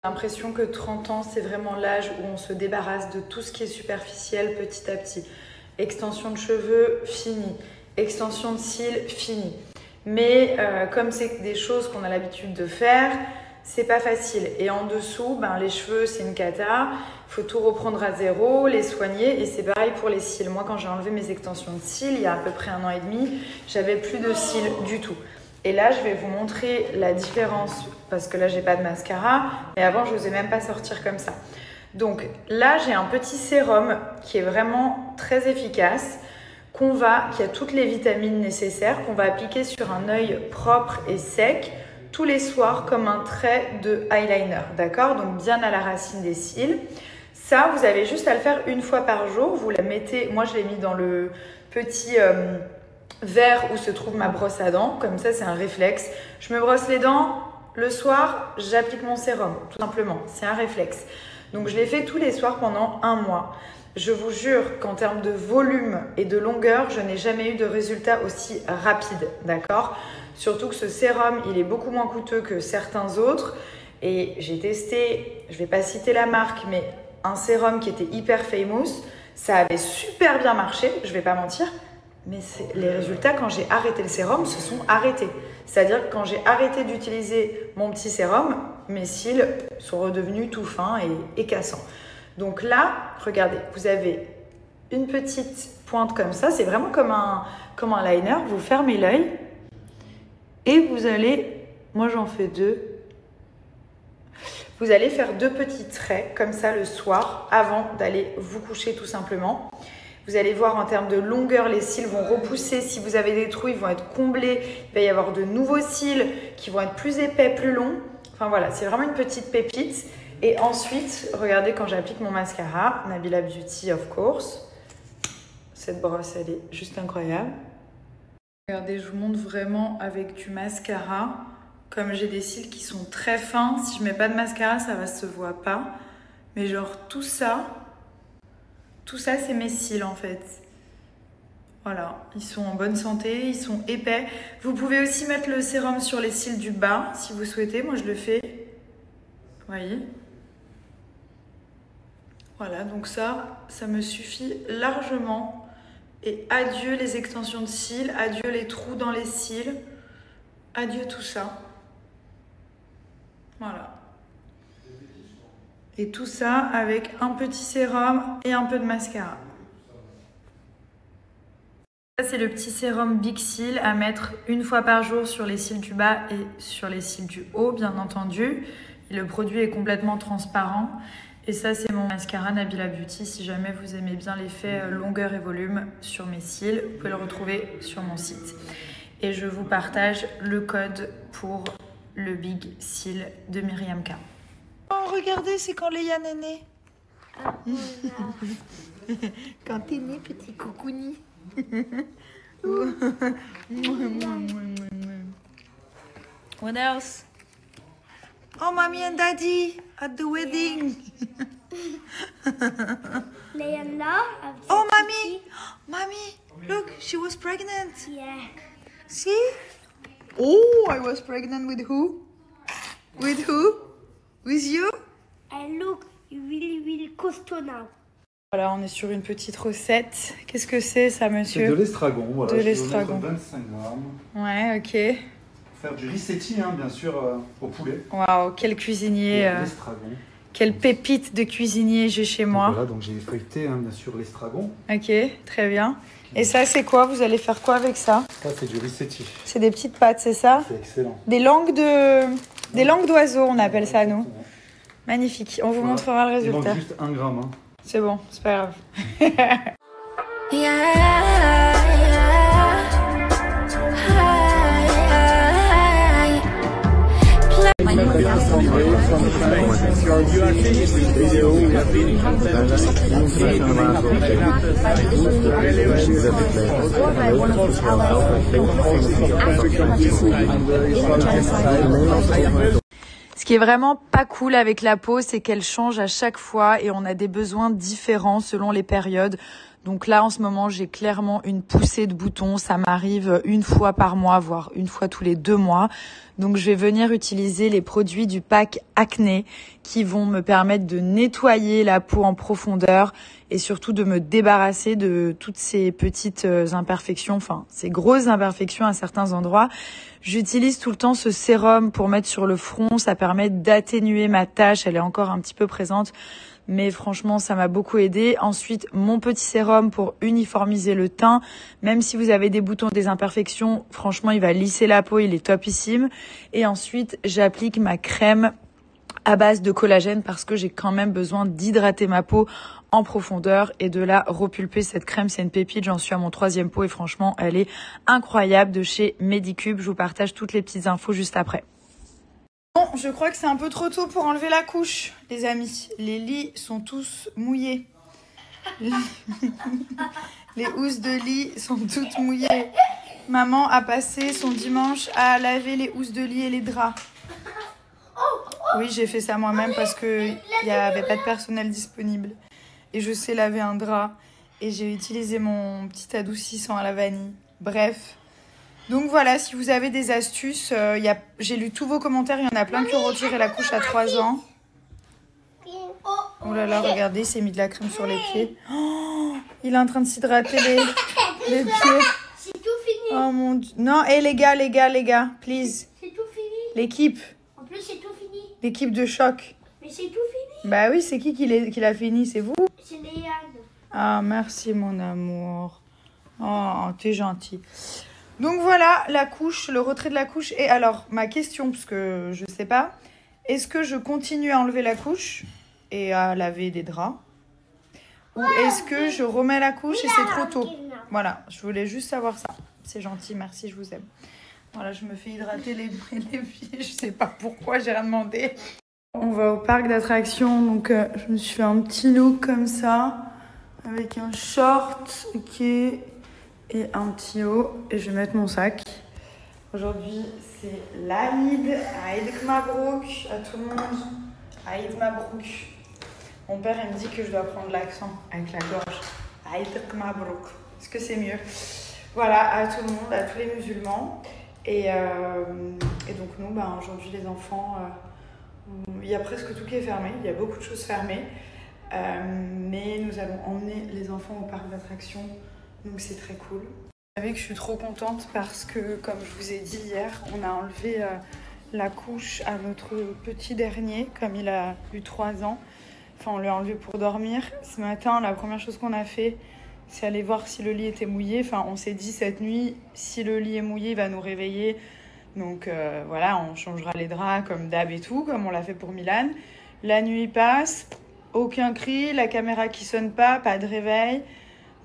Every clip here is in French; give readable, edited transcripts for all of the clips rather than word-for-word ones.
J'ai l'impression que 30 ans, c'est vraiment l'âge où on se débarrasse de tout ce qui est superficiel petit à petit. Extension de cheveux, fini. Extension de cils, fini. Mais comme c'est des choses qu'on a l'habitude de faire, c'est pas facile. Et en dessous, les cheveux, c'est une cata. Il faut tout reprendre à zéro, les soigner. Et c'est pareil pour les cils. Moi, quand j'ai enlevé mes extensions de cils, il y a à peu près 1 an et demi, j'avais plus de cils du tout. Et là, je vais vous montrer la différence parce que là, j'ai pas de mascara. Mais avant, je n'osais même pas sortir comme ça. Donc là, j'ai un petit sérum qui est vraiment très efficace, qui a toutes les vitamines nécessaires, qu'on va appliquer sur un œil propre et sec tous les soirs comme un trait de eyeliner, d'accord? Donc bien à la racine des cils. Ça, vous avez juste à le faire 1 fois par jour. Vous la mettez, moi je l'ai mis dans le petit verre où se trouve ma brosse à dents. Comme ça, c'est un réflexe. Je me brosse les dents, le soir, j'applique mon sérum, tout simplement. C'est un réflexe. Donc je l'ai fait tous les soirs pendant 1 mois. Je vous jure qu'en termes de volume et de longueur, je n'ai jamais eu de résultat aussi rapide, d'accord? Surtout que ce sérum, il est beaucoup moins coûteux que certains autres. Et j'ai testé, je ne vais pas citer la marque, mais un sérum qui était hyper famous. Ça avait super bien marché, je ne vais pas mentir. Mais les résultats, quand j'ai arrêté le sérum, se sont arrêtés. C'est-à-dire que quand j'ai arrêté d'utiliser mon petit sérum, mes cils sont redevenus tout fins et cassants. Donc là, regardez, vous avez une petite pointe comme ça. C'est vraiment comme un liner. Vous fermez l'œil et vous allez, moi j'en fais 2. Vous allez faire 2 petits traits comme ça le soir avant d'aller vous coucher tout simplement. Vous allez voir en termes de longueur, les cils vont repousser. Si vous avez des trous, ils vont être comblés. Il va y avoir de nouveaux cils qui vont être plus épais, plus longs. Enfin voilà, c'est vraiment une petite pépite. Et ensuite, regardez quand j'applique mon mascara, Nabila Beauty of course. Cette brosse, elle est juste incroyable. Regardez, je vous montre vraiment avec du mascara. Comme j'ai des cils qui sont très fins, si je mets pas de mascara, ça va se voit pas. Mais genre tout ça, c'est mes cils en fait. Voilà, ils sont en bonne santé, ils sont épais. Vous pouvez aussi mettre le sérum sur les cils du bas si vous souhaitez. Moi, je le fais. Vous voyez ? Voilà, donc ça me suffit largement. Et adieu les extensions de cils, adieu les trous dans les cils, adieu tout ça. Voilà. Et tout ça avec un petit sérum et un peu de mascara. Ça, c'est le petit sérum Big Seal à mettre 1 fois par jour sur les cils du bas et sur les cils du haut, bien entendu. Et le produit est complètement transparent. Et ça, c'est mon mascara Nabila Beauty. Si jamais vous aimez bien l'effet longueur et volume sur mes cils, vous pouvez le retrouver sur mon site. Et je vous partage le code pour le Big Seal de Myriam K. Oh, regardez, c'est quand Léa est née. Quand t'es née, petit coucouni. What else? Oh, mommy and daddy at the wedding. Oh, mommy, look, she was pregnant. Yeah. See? Oh, I was pregnant with who? With who? With you? And look, you really costaud now. Voilà, on est sur une petite recette. Qu'est-ce que c'est ça, monsieur? C'est de l'estragon. Voilà, de l'estragon. 25 grammes. Ouais, ok. Faire du rissetti, hein, bien sûr, au poulet. Waouh, quel cuisinier. L'estragon. Quelle pépite de cuisinier j'ai chez moi. Voilà, donc j'ai feuilleté, hein, bien sûr, l'estragon. Ok, très bien. Et ça, c'est quoi? Vous allez faire quoi avec ça? Ça, c'est du rissetti. C'est des petites pâtes, c'est ça? C'est excellent. Des langues d'oiseaux, on appelle ça, nous. Magnifique. On vous montrera le résultat. Il manque juste 1 gramme. Hein. C'est bon, c'est pas grave. Ce qui est vraiment pas cool avec la peau, c'est qu'elle change à chaque fois et on a des besoins différents selon les périodes. Donc là, en ce moment, j'ai clairement une poussée de boutons. Ça m'arrive une fois par mois, voire une fois tous les 2 mois. Donc, je vais venir utiliser les produits du pack Acné qui vont me permettre de nettoyer la peau en profondeur et surtout de me débarrasser de toutes ces petites imperfections, enfin, ces grosses imperfections à certains endroits. J'utilise tout le temps ce sérum pour mettre sur le front. Ça permet d'atténuer ma tache. Elle est encore un petit peu présente. Mais franchement, ça m'a beaucoup aidé. Ensuite, mon petit sérum pour uniformiser le teint. Même si vous avez des boutons, des imperfections, franchement, il va lisser la peau, il est topissime. Et ensuite, j'applique ma crème à base de collagène parce que j'ai quand même besoin d'hydrater ma peau en profondeur et de la repulper. Cette crème, c'est une pépite. J'en suis à mon 3e pot et franchement, elle est incroyable de chez Medicube. Je vous partage toutes les petites infos juste après. Bon, je crois que c'est un peu trop tôt pour enlever la couche, les amis. Les lits sont tous mouillés. Les housses de lit sont toutes mouillées. Maman a passé son dimanche à laver les housses de lit et les draps. Oui, j'ai fait ça moi-même parce qu'il n'y avait pas de personnel disponible. Et je sais laver un drap. Et j'ai utilisé mon petit adoucissant à la vanille. Bref. Donc voilà, si vous avez des astuces, j'ai lu tous vos commentaires, il y en a plein qui ont retiré la couche à 3 ans. Oh là là, regardez, il s'est mis de la crème sur les pieds. Oh, il est en train de s'hydrater les pieds. C'est tout fini. Oh mon Dieu. Non, hé les gars, please. C'est tout fini. L'équipe. En plus, c'est tout fini. L'équipe de choc. Mais c'est tout fini. Bah oui, c'est qui l'a fini, c'est vous? C'est Léane. Ah, merci mon amour. Oh, t'es gentil. Donc voilà, la couche, le retrait de la couche. Et alors, ma question, parce que je sais pas, est-ce que je continue à enlever la couche et à laver des draps? Ou est-ce que je remets la couche et c'est trop tôt? Voilà, je voulais juste savoir ça. C'est gentil, merci, je vous aime. Voilà, je me fais hydrater les pieds, je sais pas pourquoi, j'ai rien demandé. On va au parc d'attractions, donc je me suis fait un petit look comme ça, avec un short, ok, et un petit haut, et je vais mettre mon sac. Aujourd'hui, c'est l'Aïd, Aïd Mabrouk, à tout le monde, Aïd Mabrouk. Mon père, il me dit que je dois prendre l'accent avec la gorge. Aïd Mabrouk. Est-ce que c'est mieux? Voilà, à tout le monde, à tous les musulmans. Et donc nous, aujourd'hui, les enfants, il y a presque tout qui est fermé. Il y a beaucoup de choses fermées. Mais nous allons emmener les enfants au parc d'attractions. Donc c'est très cool. Vous savez que je suis trop contente parce que, comme je vous ai dit hier, on a enlevé la couche à notre petit dernier, comme il a eu 3 ans. Enfin, on l'a enlevé pour dormir. Ce matin, la première chose qu'on a fait, c'est aller voir si le lit était mouillé. Enfin, on s'est dit cette nuit, si le lit est mouillé, il va nous réveiller. Donc voilà, on changera les draps comme d'hab et tout, comme on l'a fait pour Milan. La nuit passe, aucun cri, la caméra qui sonne pas de réveil.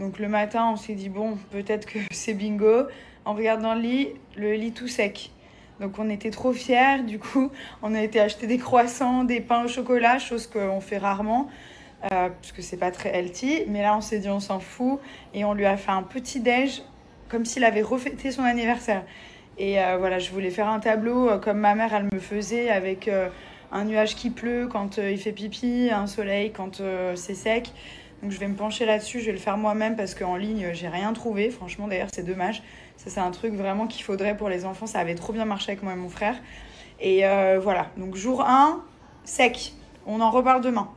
Donc le matin, on s'est dit, bon, peut-être que c'est bingo. En regardant le lit tout sec. Donc on était trop fiers, du coup, on a été acheter des croissants, des pains au chocolat, chose qu'on fait rarement, parce que c'est pas très healthy. Mais là, on s'est dit, on s'en fout. Et on lui a fait un petit déj, comme s'il avait refêté son anniversaire. Et voilà, je voulais faire un tableau comme ma mère, elle me faisait, avec un nuage qui pleut quand il fait pipi, un soleil quand c'est sec. Donc je vais me pencher là-dessus, je vais le faire moi-même parce qu'en ligne, j'ai rien trouvé. Franchement, d'ailleurs, c'est dommage. Ça, c'est un truc vraiment qu'il faudrait pour les enfants. Ça avait trop bien marché avec moi et mon frère. Et voilà, donc jour 1, sec. On en reparle demain.